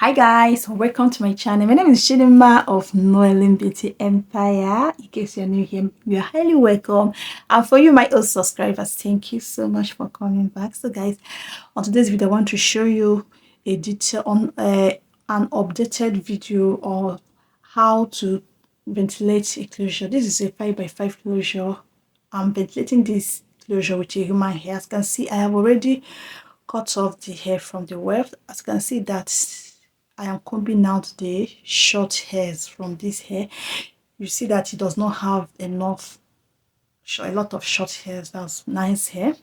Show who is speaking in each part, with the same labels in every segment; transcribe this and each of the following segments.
Speaker 1: Hi guys, welcome to my channel. My name is Chidinma of Noeline Beauty Empire. In case you're new here, you are highly welcome. And for you, my old subscribers, thank you so much for coming back. So guys, on today's video, I want to show you a detail on an updated video on how to ventilate a closure. This is a 5x5 closure. I'm ventilating this closure with a human hair. As you can see, I have already cut off the hair from the weft. As you can see that I am combing out the short hairs from this hair. You see that it does not have enough, a lot of short hairs. That's nice hair.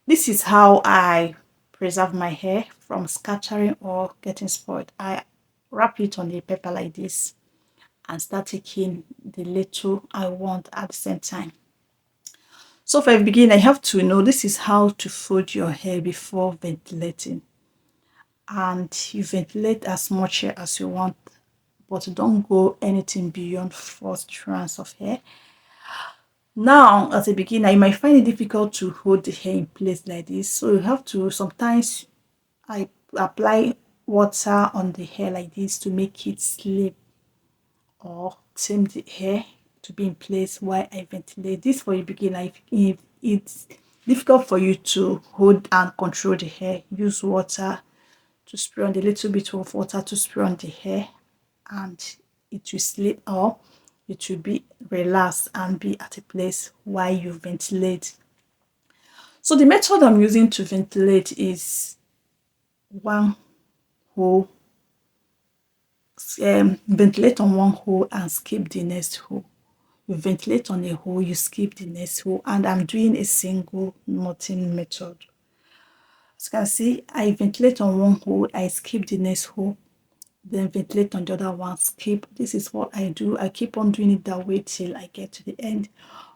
Speaker 1: This is how I preserve my hair from scattering or getting spoiled. I wrap it on a paper like this and start taking the little I want at the same time. So for a beginner, I have to know this is how to fold your hair before ventilating. And you ventilate as much hair as you want, but don't go anything beyond 4 strands of hair. Now, as a beginner, you might find it difficult to hold the hair in place like this. So you have to, sometimes I apply water on the hair like this to make it slip or tame the hair to be in place while I ventilate. This for a beginner. If it's difficult for you to hold and control the hair, use water to spray on a little bit of water to spray on the hair, and it will slip or it will be relaxed and be at a place while you ventilate. So the method I'm using to ventilate is one hole, ventilate on one hole and skip the next hole. You ventilate on a hole, you skip the next hole, and I'm doing a single knotting method. As you can see, I ventilate on one hole, I skip the next hole, then ventilate on the other one, skip. This is what I do. I keep on doing it that way till I get to the end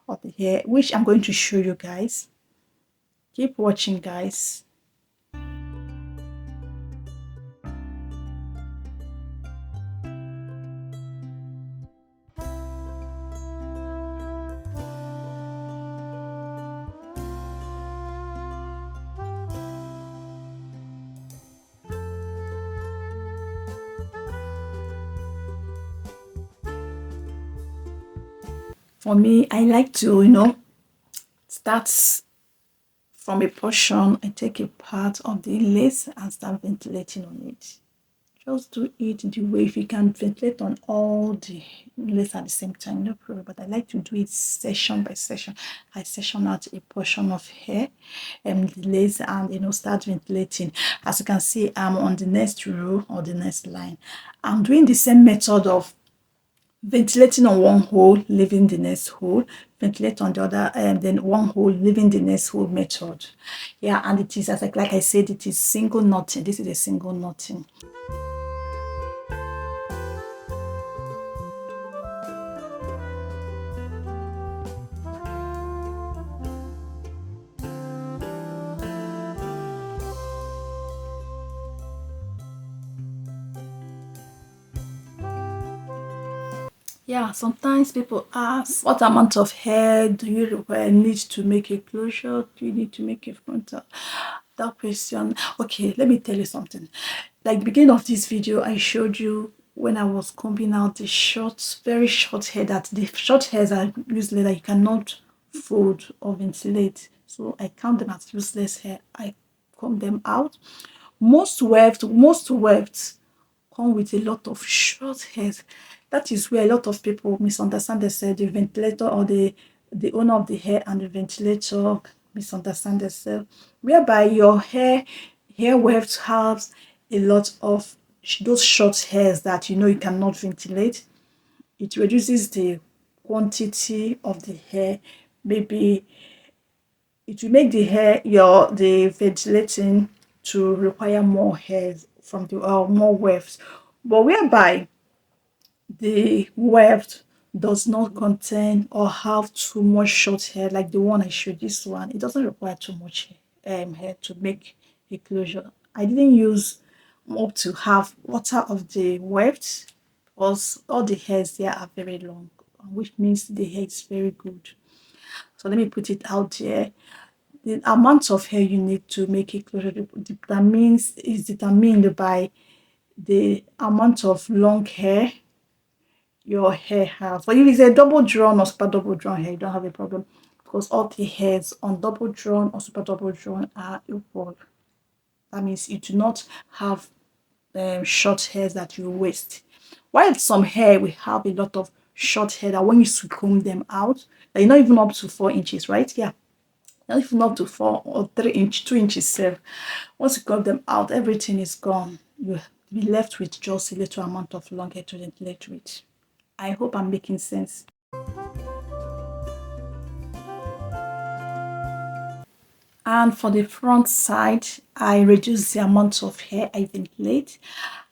Speaker 1: of the hair, which I'm going to show you guys. Keep watching, guys. For me, I like to, start from a portion. I take a part of the lace and start ventilating on it. Just do it the way. If you can ventilate on all the lace at the same time, no problem. But I like to do it section by section. I section out a portion of hair and the lace and start ventilating. As you can see, I'm on the next row or the next line. I'm doing the same method of ventilating on one hole, leaving the next hole, ventilate on the other, and then one hole, leaving the next hole method. Yeah, and it is, as like I said, it is single knotting. This is a single knotting. Yeah, sometimes people ask, what amount of hair do you require, need to make a closure? Do you need to make a frontal? That question. Okay, let me tell you something. Like the beginning of this video, I showed you when I was combing out the short, very short hair, that the short hairs are useless, that you cannot fold or ventilate. So I count them as useless hair. I comb them out. Most wefts come with a lot of short hairs. That is where a lot of people misunderstand themselves. The ventilator or the owner of the hair and the ventilator misunderstand themselves, whereby your hair weft has a lot of those short hairs that you cannot ventilate. It reduces the quantity of the hair. Maybe it will make the hair the ventilating to require more hairs from the more wefts, but whereby the weft does not contain or have too much short hair like the one I showed. This one, it doesn't require too much hair to make a closure. I didn't use up to half water of the weft because all the hairs there are very long, which means the hair is very good. So let me put it out there. The amount of hair you need to make a closure is determined by the amount of long hair your hair has. But if it's a double drawn or super double drawn hair, you don't have a problem because all the hairs on double drawn or super double drawn are equal. That means you do not have short hairs that you waste. While some hair we have a lot of short hair that when you comb them out, they're not even up to 4 inches, right? Yeah, not even up to 4 or 3 inch, 2 inches. Once you cut them out, everything is gone. You'll be left with just a little amount of long hair to ventilate with. I hope I'm making sense. And for the front side, I reduce the amount of hair I ventilate.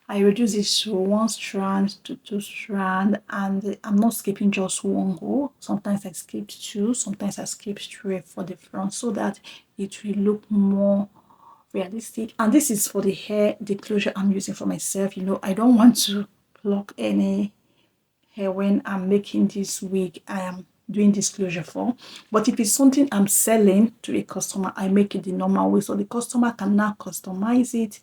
Speaker 1: I reduce it to 1 strand to 2 strand, and I'm not skipping just one hole. Sometimes I skip two, sometimes I skip three for the front so that it will look more realistic. And this is for the hair, the closure I'm using for myself. I don't want to pluck any hair when I'm making this wig I am doing this closure for. But if it's something I'm selling to a customer, I make it the normal way so the customer can now customize it,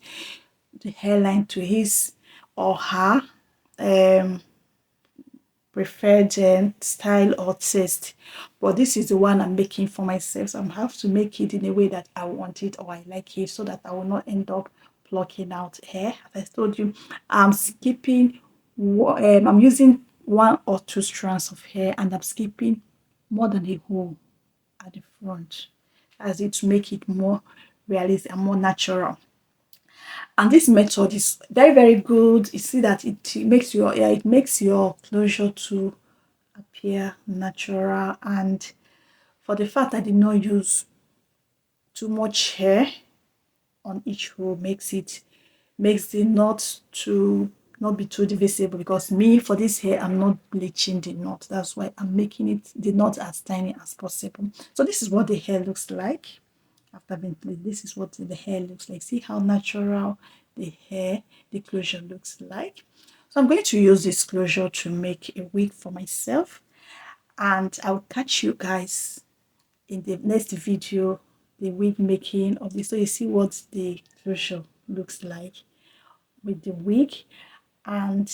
Speaker 1: the hairline to his or her um preferred style or taste. But this is the one I'm making for myself, so I have to make it in a way that I want it or I like it so that I will not end up plucking out hair. As I told you, I'm skipping I'm using 1 or 2 strands of hair, and I'm skipping more than a whole at the front as it to make it more realistic and more natural. And this method is very, very good. You see that it makes your closure to appear natural. And for the fact I did not use too much hair on each row, makes the knot to not be too visible, because me, for this hair, I'm not bleaching the knot. That's why I'm making it the knot as tiny as possible. So this is what the hair looks like after being played. This is what the hair looks like. See how natural the closure looks like. So I'm going to use this closure to make a wig for myself, and I'll catch you guys in the next video, the wig making of this, so you see what the closure looks like with the wig. And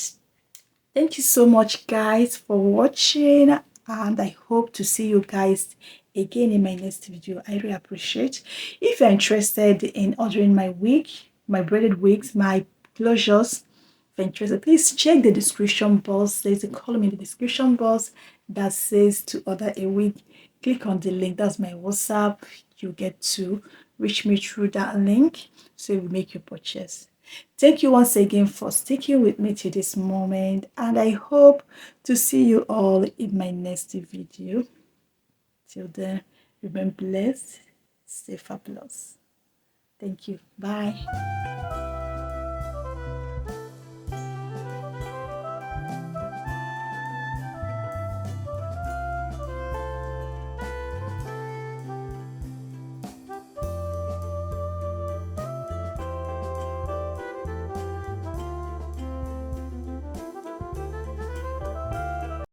Speaker 1: thank you so much, guys, for watching, and I hope to see you guys again in my next video. I really appreciate. If you're interested in ordering my wig, my braided wigs, my closures, if you're interested, please check the description box. There's a column in the description box that says to order a wig. Click on the link. That's my WhatsApp. You get to reach me through that link so you make your purchase. Thank you once again for sticking with me to this moment, and I hope to see you all in my next video. Till then, remain blessed, stay fabulous. Thank you. Bye.